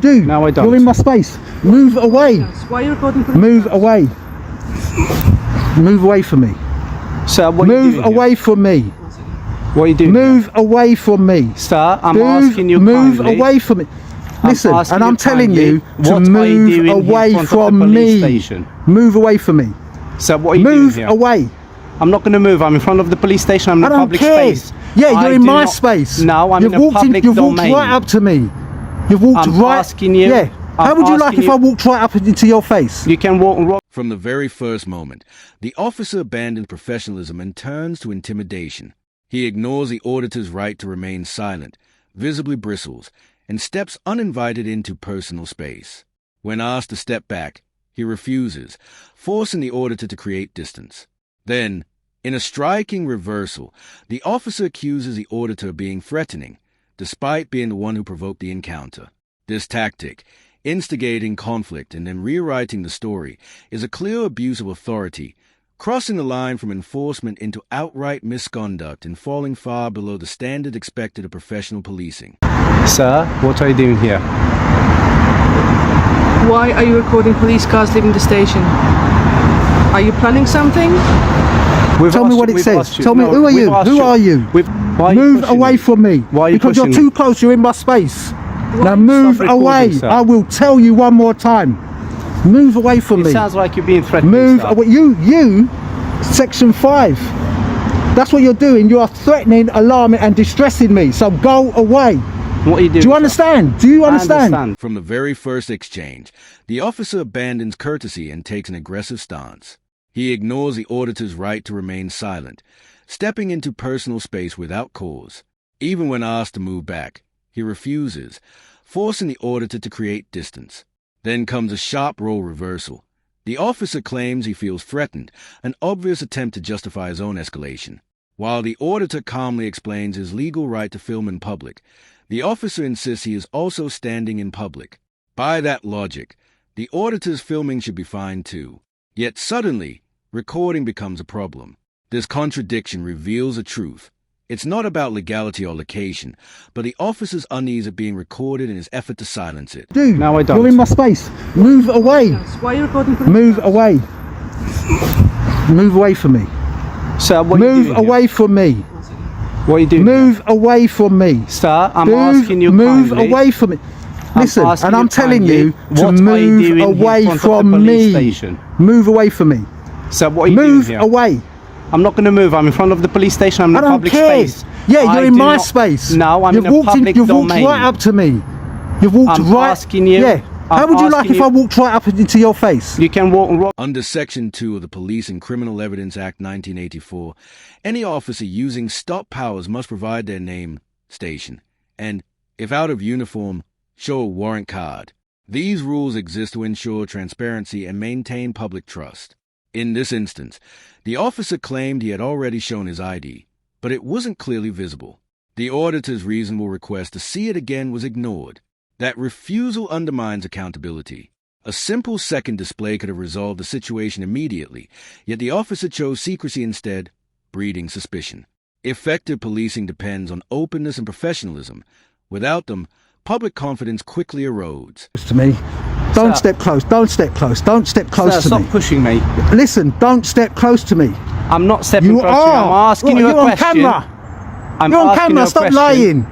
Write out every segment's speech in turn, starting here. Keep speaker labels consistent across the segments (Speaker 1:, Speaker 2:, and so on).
Speaker 1: Do.
Speaker 2: No, I don't.
Speaker 1: You're in my space. Move away.
Speaker 3: Yes. Why are you recording police
Speaker 1: Move
Speaker 3: cars?
Speaker 1: away. Move away from me.
Speaker 2: Sir, what are you
Speaker 1: Move
Speaker 2: doing
Speaker 1: away
Speaker 2: here?
Speaker 1: from me.
Speaker 2: What are you doing
Speaker 1: Move
Speaker 2: here?
Speaker 1: away from me.
Speaker 2: Sir, I'm
Speaker 1: Move,
Speaker 2: asking you
Speaker 1: move
Speaker 2: kindly.
Speaker 1: away from me. Listen,
Speaker 2: asking
Speaker 1: and I'm
Speaker 2: you
Speaker 1: telling
Speaker 2: kindly,
Speaker 1: you to
Speaker 2: what are you
Speaker 1: move
Speaker 2: doing in
Speaker 1: away
Speaker 2: front of the
Speaker 1: from
Speaker 2: police
Speaker 1: me.
Speaker 2: station?
Speaker 1: Move away from me.
Speaker 2: Sir, what are you
Speaker 1: Move
Speaker 2: doing here?
Speaker 1: away.
Speaker 2: I'm not going to move. I'm in front of the police station. I'm in
Speaker 1: I
Speaker 2: a
Speaker 1: don't
Speaker 2: public
Speaker 1: care.
Speaker 2: space.
Speaker 1: Yeah,
Speaker 2: I
Speaker 1: you're in
Speaker 2: do
Speaker 1: my
Speaker 2: not-
Speaker 1: space.
Speaker 2: No, I'm
Speaker 1: You've
Speaker 2: in a
Speaker 1: walked
Speaker 2: public
Speaker 1: You've
Speaker 2: domain.
Speaker 1: walked right up to me. You've walked
Speaker 2: I'm
Speaker 1: right.
Speaker 2: asking you.
Speaker 1: Yeah. How
Speaker 2: I'm
Speaker 1: would you like
Speaker 2: asking
Speaker 1: if
Speaker 2: you-
Speaker 1: I walked right up into your face?
Speaker 2: You can walk.
Speaker 4: From the very first moment, the officer abandons professionalism and turns to intimidation. He ignores the auditor's right to remain silent, visibly bristles, and steps uninvited into personal space. When asked to step back, he refuses, forcing the auditor to create distance. Then, in a striking reversal, the officer accuses the auditor of being threatening, despite being the one who provoked the encounter. This tactic, instigating conflict and then rewriting the story, is a clear abuse of authority, crossing the line from enforcement into outright misconduct and falling far below the standard expected of professional policing.
Speaker 2: Sir, what are you doing here?
Speaker 3: Why are you recording police cars leaving the station? Are you planning something?
Speaker 1: Tell me what it says. Tell me, who are you? Who are you? Move away from me.
Speaker 2: Why are you
Speaker 1: because you're
Speaker 2: pushing
Speaker 1: too
Speaker 2: me?
Speaker 1: close. You're in my space. Now
Speaker 2: Stop
Speaker 1: move
Speaker 2: recording,
Speaker 1: away.
Speaker 2: sir.
Speaker 1: I will tell you one more time. Move away from
Speaker 2: It
Speaker 1: me.
Speaker 2: sounds like you're being threatened.
Speaker 1: Move
Speaker 2: sir.
Speaker 1: away. You, section 5. That's what you're doing. You are threatening, alarming and distressing me. So go away.
Speaker 2: What are you doing?
Speaker 1: Do you
Speaker 2: sir?
Speaker 1: understand? Do you
Speaker 2: I
Speaker 1: understand?
Speaker 4: From the very first exchange, the officer abandons courtesy and takes an aggressive stance. He ignores the auditor's right to remain silent, stepping into personal space without cause. Even when asked to move back, he refuses, forcing the auditor to create distance. Then comes a sharp role reversal. The officer claims he feels threatened, an obvious attempt to justify his own escalation. While the auditor calmly explains his legal right to film in public, the officer insists he is also standing in public. By that logic, the auditor's filming should be fine too. Yet suddenly, recording becomes a problem. This contradiction reveals a truth. It's not about legality or location, but the officer's unease at being recorded in his effort to silence it.
Speaker 1: Do.
Speaker 2: No, I don't.
Speaker 1: You're in my space. Move away.
Speaker 3: Yes. Why are you recording police
Speaker 1: Move
Speaker 3: cars?
Speaker 1: away. Move away from me.
Speaker 2: Sir, what are you
Speaker 1: Move
Speaker 2: doing
Speaker 1: away
Speaker 2: here?
Speaker 1: from me.
Speaker 2: What are you doing?
Speaker 1: Move away from me.
Speaker 2: Sir, I'm
Speaker 1: Move,
Speaker 2: asking you
Speaker 1: move
Speaker 2: kindly.
Speaker 1: away from me. Listen,
Speaker 2: asking
Speaker 1: and I'm
Speaker 2: you
Speaker 1: telling
Speaker 2: kindly,
Speaker 1: you to
Speaker 2: what are you
Speaker 1: move
Speaker 2: doing in
Speaker 1: away
Speaker 2: front of the
Speaker 1: from
Speaker 2: police
Speaker 1: me.
Speaker 2: station?
Speaker 1: Move away from me.
Speaker 2: Sir, what are you
Speaker 1: Move
Speaker 2: doing here?
Speaker 1: away.
Speaker 2: I'm not going to move. I'm in front of the police station. I'm in
Speaker 1: I
Speaker 2: a
Speaker 1: don't
Speaker 2: public
Speaker 1: care.
Speaker 2: space.
Speaker 1: Yeah,
Speaker 2: I
Speaker 1: you're in
Speaker 2: do
Speaker 1: my
Speaker 2: not-
Speaker 1: space.
Speaker 2: No, I'm
Speaker 1: You've
Speaker 2: in a
Speaker 1: walked
Speaker 2: public
Speaker 1: You've
Speaker 2: domain.
Speaker 1: walked right up to me. You've walked
Speaker 2: I'm
Speaker 1: right.
Speaker 2: asking you.
Speaker 1: Yeah. How
Speaker 2: I'm
Speaker 1: would you like
Speaker 2: asking
Speaker 1: if
Speaker 2: you-
Speaker 1: I walked right up into your face?
Speaker 2: You can walk.
Speaker 4: Under Section 2 of the Police and Criminal Evidence Act 1984, any officer using stop powers must provide their name, station, and, if out of uniform, show a warrant card. These rules exist to ensure transparency and maintain public trust. In this instance, the officer claimed he had already shown his ID, but it wasn't clearly visible. The auditor's reasonable request to see it again was ignored. That refusal undermines accountability. A simple second display could have resolved the situation immediately, yet the officer chose secrecy instead, breeding suspicion. Effective policing depends on openness and professionalism. Without them, public confidence quickly erodes.
Speaker 1: To me. Don't
Speaker 2: Sir.
Speaker 1: step close. Don't step close. Don't step close
Speaker 2: Sir,
Speaker 1: to
Speaker 2: stop
Speaker 1: me.
Speaker 2: pushing me.
Speaker 1: Listen, don't step close to me.
Speaker 2: I'm not stepping
Speaker 1: You
Speaker 2: close to you. I'm
Speaker 1: are.
Speaker 2: asking
Speaker 1: Well,
Speaker 2: you a
Speaker 1: you're
Speaker 2: question.
Speaker 1: on camera.
Speaker 2: I'm
Speaker 1: You're on
Speaker 2: asking you
Speaker 1: camera.
Speaker 2: a
Speaker 1: Stop
Speaker 2: question.
Speaker 1: lying.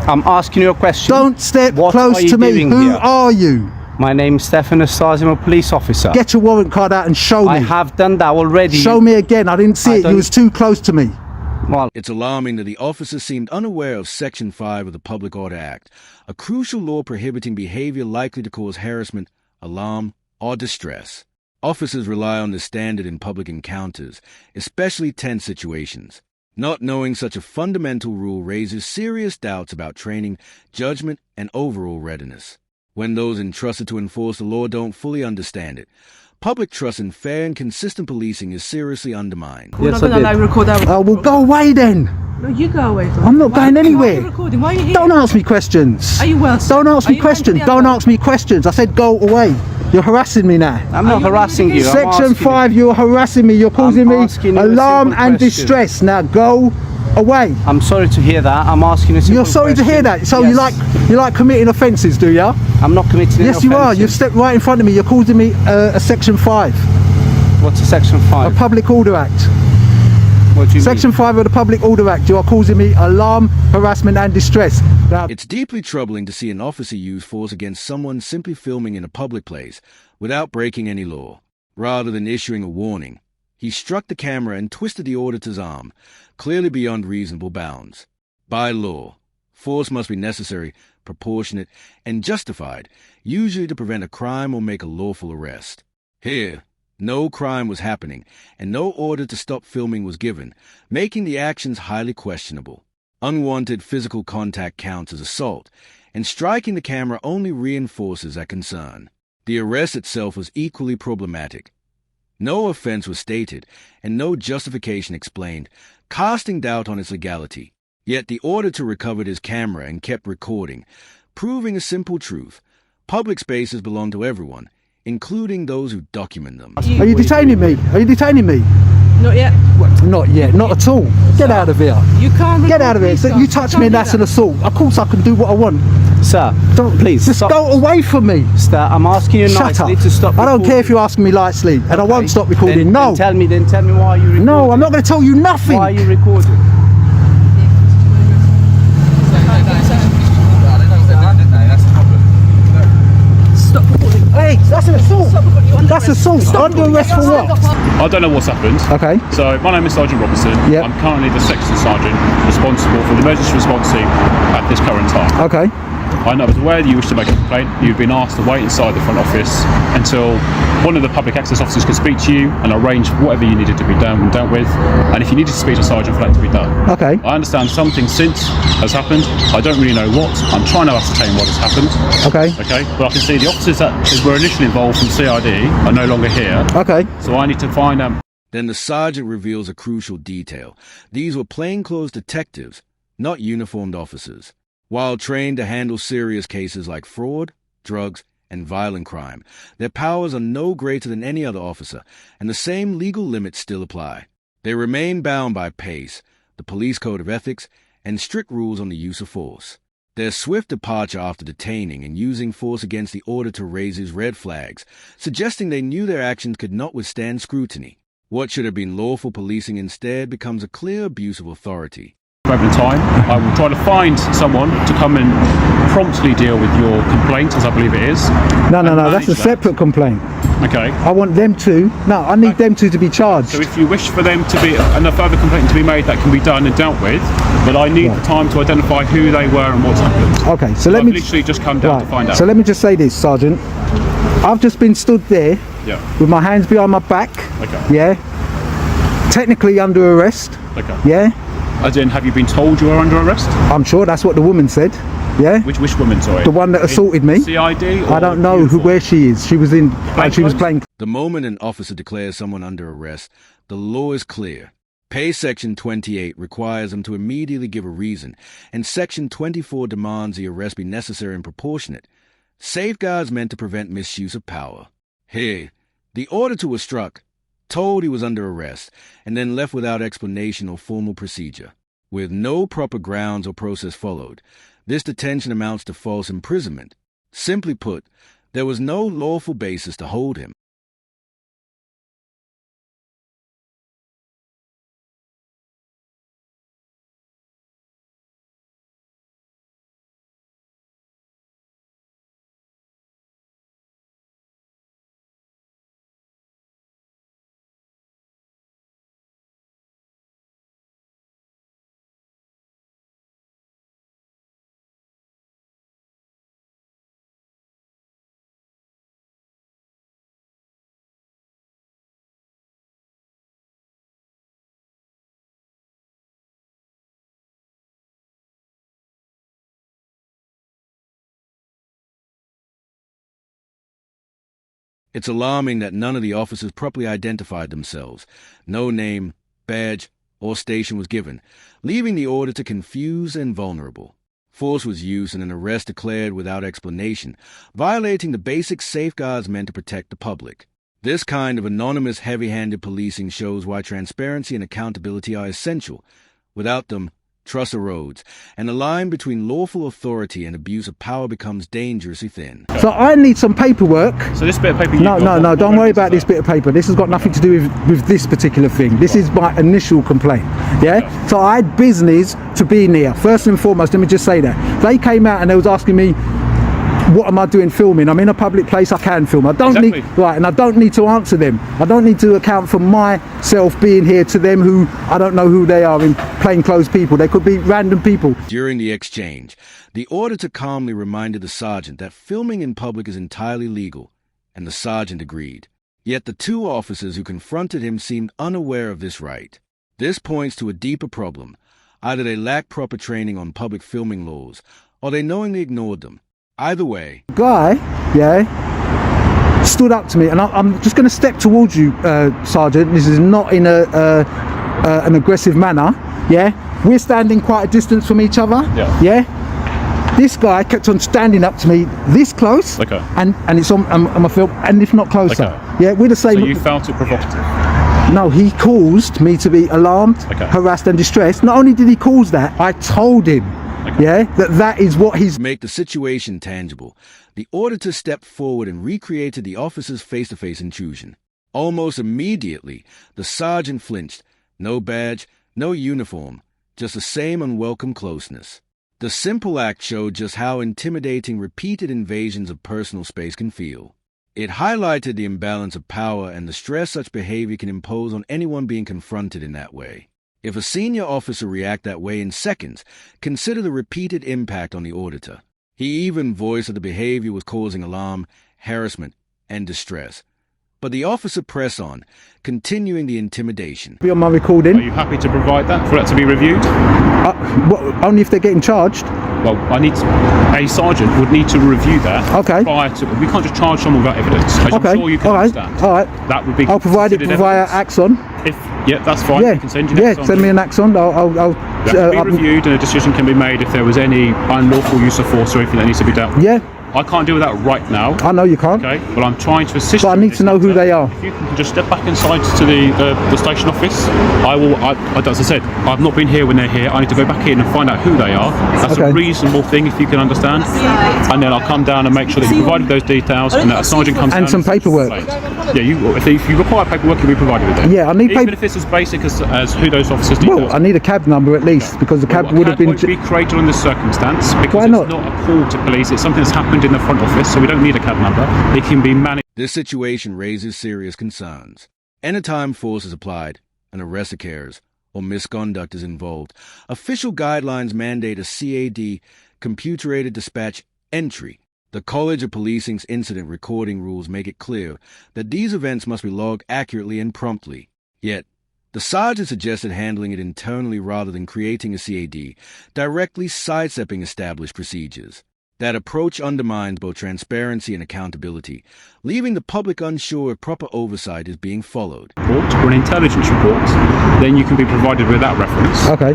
Speaker 2: I'm asking you a question.
Speaker 1: Don't step
Speaker 2: What
Speaker 1: close
Speaker 2: are you
Speaker 1: to me.
Speaker 2: doing
Speaker 1: Who
Speaker 2: here?
Speaker 1: are you?
Speaker 2: My name's Stefan Astasi. I'm a police officer.
Speaker 1: Get your warrant card out and show me.
Speaker 2: I have done that already.
Speaker 1: Show me again. I didn't see
Speaker 2: I
Speaker 1: it. You
Speaker 2: don't-
Speaker 1: was too close to me.
Speaker 2: Well,
Speaker 4: It's alarming that the officer seemed unaware of Section 5 of the Public Order Act, a crucial law prohibiting behavior likely to cause harassment, alarm, or distress. Officers rely on this standard in public encounters, especially tense situations. Not knowing such a fundamental rule raises serious doubts about training, judgment, and overall readiness. When those entrusted to enforce the law don't fully understand it, public trust in fair and consistent policing is seriously undermined.
Speaker 3: We're
Speaker 2: Yes,
Speaker 3: not
Speaker 2: I
Speaker 3: going to allow
Speaker 2: did.
Speaker 3: you to record that.
Speaker 1: Oh, well, go away then.
Speaker 3: No, you go away. Though.
Speaker 1: I'm not going
Speaker 3: Why are
Speaker 1: anywhere.
Speaker 3: you recording? Why are you here?
Speaker 1: Don't ask me questions.
Speaker 3: Are you well? sir?
Speaker 1: Don't ask
Speaker 3: Are
Speaker 1: me
Speaker 3: you
Speaker 1: questions.
Speaker 3: mentally
Speaker 1: Don't
Speaker 3: unwell?
Speaker 1: ask me questions. I said go away. You're harassing me now.
Speaker 2: I'm not
Speaker 3: you
Speaker 2: harassing you.
Speaker 3: really
Speaker 2: I'm
Speaker 1: Section
Speaker 2: asking
Speaker 1: 5, you're harassing me. You're causing me
Speaker 2: asking you a
Speaker 1: alarm
Speaker 2: simple
Speaker 1: and
Speaker 2: question.
Speaker 1: distress. Now go away.
Speaker 2: I'm sorry to hear that. I'm asking a simple
Speaker 1: You're sorry to hear
Speaker 2: question.
Speaker 1: that. So
Speaker 2: Yes.
Speaker 1: you like committing offences, do you?
Speaker 2: I'm not committing any
Speaker 1: Yes, you are.
Speaker 2: offences.
Speaker 1: You've stepped right in front of me. You're causing me a Section 5,
Speaker 2: What's a Section
Speaker 1: a
Speaker 2: 5?
Speaker 1: Public Order Act.
Speaker 2: What do you
Speaker 1: Section
Speaker 2: mean?
Speaker 1: 5 of the Public Order Act. You are causing me alarm, harassment and distress. Now,
Speaker 4: It's deeply troubling to see an officer use force against someone simply filming in a public place without breaking any law. Rather than issuing a warning, he struck the camera and twisted the auditor's arm, clearly beyond reasonable bounds. By law, force must be necessary, proportionate, and justified, usually to prevent a crime or make a lawful arrest. Here, no crime was happening, and no order to stop filming was given, making the actions highly questionable. Unwanted physical contact counts as assault, and striking the camera only reinforces that concern. The arrest itself was equally problematic. No offense was stated, and no justification explained, casting doubt on its legality. Yet the auditor recovered his camera and kept recording, proving a simple truth. Public spaces belong to everyone, including those who document them.
Speaker 1: are you detaining me? Are you detaining me?
Speaker 3: Not yet.
Speaker 1: Not yet, not at all. Get out of here.
Speaker 3: You can't.
Speaker 1: Get out of here.
Speaker 3: Police
Speaker 1: So
Speaker 3: cars.
Speaker 1: you touch
Speaker 3: can't
Speaker 1: me and
Speaker 3: do
Speaker 1: that's
Speaker 3: that.
Speaker 1: an assault. Of course I can do what I want.
Speaker 2: Sir,
Speaker 1: Don't,
Speaker 2: please
Speaker 1: just
Speaker 2: stop.
Speaker 1: go away from me.
Speaker 2: Sir, I'm asking you
Speaker 1: Shut up.
Speaker 2: nicely to stop
Speaker 1: I don't care if
Speaker 2: recording.
Speaker 1: you ask me nicely, and I won't
Speaker 2: Okay.
Speaker 1: stop recording.
Speaker 2: Then
Speaker 1: No.
Speaker 2: tell me why you recording.
Speaker 1: No, I'm not going to tell you nothing.
Speaker 2: Why are you recording?
Speaker 3: Stop recording.
Speaker 1: Hey, that's an assault. That's assault. Under arrest for what?
Speaker 5: I don't know what's happened.
Speaker 1: Okay.
Speaker 5: So my name is Sergeant Robertson.
Speaker 1: Yep.
Speaker 5: I'm currently the section sergeant responsible for the emergency response team at this current time.
Speaker 1: Okay.
Speaker 5: I was aware that you wished to make a complaint. You've been asked to wait inside the front office until one of the public access officers could speak to you and arrange whatever you needed to be done and dealt with. And if you needed to speak to Sergeant, for that to be done.
Speaker 1: Okay.
Speaker 5: I understand something since has happened. I don't really know what. I'm trying to ascertain what has happened.
Speaker 1: Okay.
Speaker 5: Okay, but I can see the officers that were initially involved from CID are no longer here.
Speaker 1: Okay.
Speaker 5: So I need to find out.
Speaker 4: Then the sergeant reveals a crucial detail. These were plainclothes detectives, not uniformed officers. While trained to handle serious cases like fraud, drugs, and violent crime, their powers are no greater than any other officer, and the same legal limits still apply. They remain bound by PACE, the Police Code of Ethics, and strict rules on the use of force. Their swift departure after detaining and using force against the auditor raises red flags, suggesting they knew their actions could not withstand scrutiny. What should have been lawful policing instead becomes a clear abuse of authority.
Speaker 5: Over time, I will try to find someone to come and promptly deal with your complaint, as I believe it is.
Speaker 1: No,
Speaker 5: and
Speaker 1: that's a
Speaker 5: manage that.
Speaker 1: separate complaint.
Speaker 5: Okay.
Speaker 1: I want them to. No, I need them to be charged.
Speaker 5: So if you wish for them to be a further complaint to be made, that can be done and dealt with. But I need the time to identify who they were and what's happened.
Speaker 1: Okay, so let
Speaker 5: I've
Speaker 1: me
Speaker 5: literally just come down to find out.
Speaker 1: So let me just say this, Sergeant. I've just been stood there
Speaker 5: Yeah.
Speaker 1: with my hands behind my back.
Speaker 5: Okay.
Speaker 1: Yeah. Technically under arrest.
Speaker 5: Okay.
Speaker 1: Yeah.
Speaker 5: As in, have you been told you are under arrest?
Speaker 1: I'm sure that's what the woman said. Yeah.
Speaker 5: Which woman, sorry?
Speaker 1: The one that assaulted me.
Speaker 5: CID? Or
Speaker 1: I don't know
Speaker 5: uniform?
Speaker 1: where she is. She was in. She was
Speaker 5: Plainclothes?
Speaker 1: playing.
Speaker 4: The moment an officer declares someone under arrest, the law is clear. PACE Section 28 requires them to immediately give a reason, and Section 24 demands the arrest be necessary and proportionate. Safeguards meant to prevent misuse of power. Here, the auditor was struck, told he was under arrest, and then left without explanation or formal procedure. With no proper grounds or process followed, this detention amounts to false imprisonment. Simply put, there was no lawful basis to hold him. It's alarming that none of the officers properly identified themselves. No name, badge, or station was given, leaving the auditor confused and vulnerable. Force was used and an arrest declared without explanation, violating the basic safeguards meant to protect the public. This kind of anonymous, heavy-handed policing shows why transparency and accountability are essential. Without them, Trust erodes, and the line between lawful authority and abuse of power becomes dangerously thin.
Speaker 1: So I need some paperwork.
Speaker 5: So this bit of paper.
Speaker 1: No, don't worry about this bit of paper. This has got nothing to do with this particular thing. This is my initial complaint. Yeah? So I had business to be near. First and foremost, let me just say that. They came out and they was asking me, what am I doing filming? I'm in a public place, I can film. I don't need, right, and I don't need to answer them. I don't need to account for myself being here to them who, I don't know who they are, in plainclothes people. They could be random people.
Speaker 4: During the exchange, the auditor calmly reminded the sergeant that filming in public is entirely legal, and the sergeant agreed. Yet the two officers who confronted him seemed unaware of this right. This points to a deeper problem. Either they lack proper training on public filming laws, or they knowingly ignored them. Either way.
Speaker 1: Guy, yeah, stood up to me, and I'm just going to step towards you, Sergeant. This is not in an aggressive manner, yeah? We're standing quite a distance from each other, yeah? This guy kept on standing up to me this close, and it's on my film, and if not closer. Yeah, we're the same.
Speaker 5: So you felt it provocative?
Speaker 1: No, he caused me to be alarmed, harassed and distressed. Not only did he cause that, I told him, yeah, that is what he's...
Speaker 4: To make the situation tangible, the auditor stepped forward and recreated the officer's face-to-face intrusion. Almost immediately, the sergeant flinched. No badge, no uniform, just the same unwelcome closeness. The simple act showed just how intimidating repeated invasions of personal space can feel. It highlighted the imbalance of power and the stress such behavior can impose on anyone being confronted in that way. If a senior officer react that way in seconds, consider the repeated impact on the auditor. He even voiced that the behavior was causing alarm, harassment, and distress. But the officer pressed on, continuing the intimidation.
Speaker 1: Be on my recording.
Speaker 5: Are you happy to provide that, for that to be reviewed?
Speaker 1: Only if they're getting charged.
Speaker 5: Well, a sergeant would need to review that prior to... We can't just charge someone without evidence. As I'm sure you can understand.
Speaker 1: All right.
Speaker 5: That would be...
Speaker 1: I'll provide it via Axon.
Speaker 5: Yeah, that's fine.
Speaker 1: Yeah,
Speaker 5: you can send you an Axon.
Speaker 1: Send me an Axon.
Speaker 5: That can be reviewed and a decision can be made if there was any unlawful use of force or anything that needs to be dealt with.
Speaker 1: Yeah.
Speaker 5: I can't deal with that right now.
Speaker 1: I know you can't.
Speaker 5: Okay, well I'm trying to assist you.
Speaker 1: But I need to know who they are.
Speaker 5: If you can just step back inside to the station office, as I said, I've not been here when they're here. I need to go back in and find out who they are. That's a reasonable thing if you can understand. And then I'll come down and make sure that you provided those details and that a sergeant comes down.
Speaker 1: And some paperwork.
Speaker 5: Yeah, if you require paperwork, you'll be provided with it.
Speaker 1: Yeah, I need paperwork.
Speaker 5: Even if it's as basic as who those officers details.
Speaker 1: Well, I need a cab number at least, because the cab would have been...
Speaker 5: won't be created on this circumstance because
Speaker 1: Why not?
Speaker 5: It's not a call to police. It's something that's happened in the front office, so we don't need a cab number. It can be managed.
Speaker 4: This situation raises serious concerns. Anytime force is applied, an arrest occurs, or misconduct is involved, official guidelines mandate a CAD, computer-aided dispatch, entry. The College of Policing's incident recording rules make it clear that these events must be logged accurately and promptly. Yet, the sergeant suggested handling it internally rather than creating a CAD, directly sidestepping established procedures. That approach undermines both transparency and accountability, leaving the public unsure if proper oversight is being followed.
Speaker 5: Or an intelligence report, then you can be provided with that reference.
Speaker 1: Okay.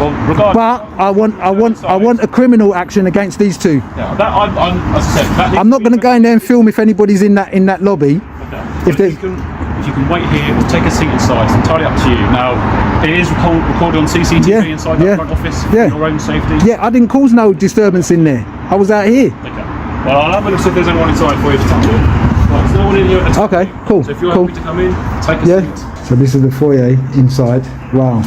Speaker 5: Well, regardless.
Speaker 1: But I want a criminal action against these two.
Speaker 5: Yeah, as I said,
Speaker 1: I'm not going to go in there and film if anybody's in that lobby.
Speaker 5: Okay. If you can wait here or take a seat inside, it's entirely up to you. Now, it is recorded on CCTV inside the front office for your own safety.
Speaker 1: Yeah, I didn't cause no disturbance in there. I was out here.
Speaker 5: Okay. Well, I'll have a look see if there's anyone inside for you to touch it. Right, there's no one in here at the time.
Speaker 1: Okay, cool.
Speaker 5: So if you're happy to come in, take a seat.
Speaker 1: So this is the foyer inside. Wow.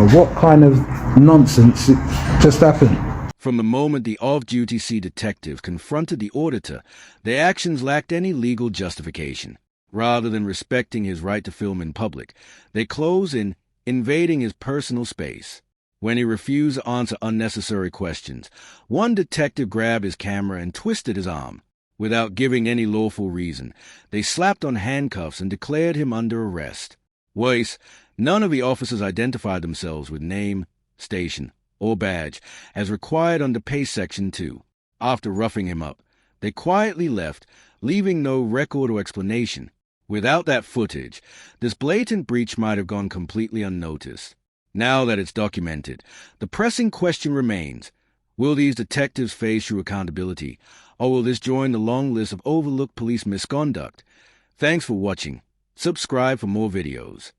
Speaker 1: What kind of nonsense just happened?
Speaker 4: From the moment the off-duty C detectives confronted the auditor, their actions lacked any legal justification. Rather than respecting his right to film in public, they closed in invading his personal space. When he refused to answer unnecessary questions, one detective grabbed his camera and twisted his arm. Without giving any lawful reason, they slapped on handcuffs and declared him under arrest. Worse, none of the officers identified themselves with name, station, or badge, as required under Pay Section 2. After roughing him up, they quietly left, leaving no record or explanation. Without that footage, this blatant breach might have gone completely unnoticed. Now that it's documented, the pressing question remains, will these detectives face true accountability, or will this join the long list of overlooked police misconduct? Thanks for watching. Subscribe for more videos.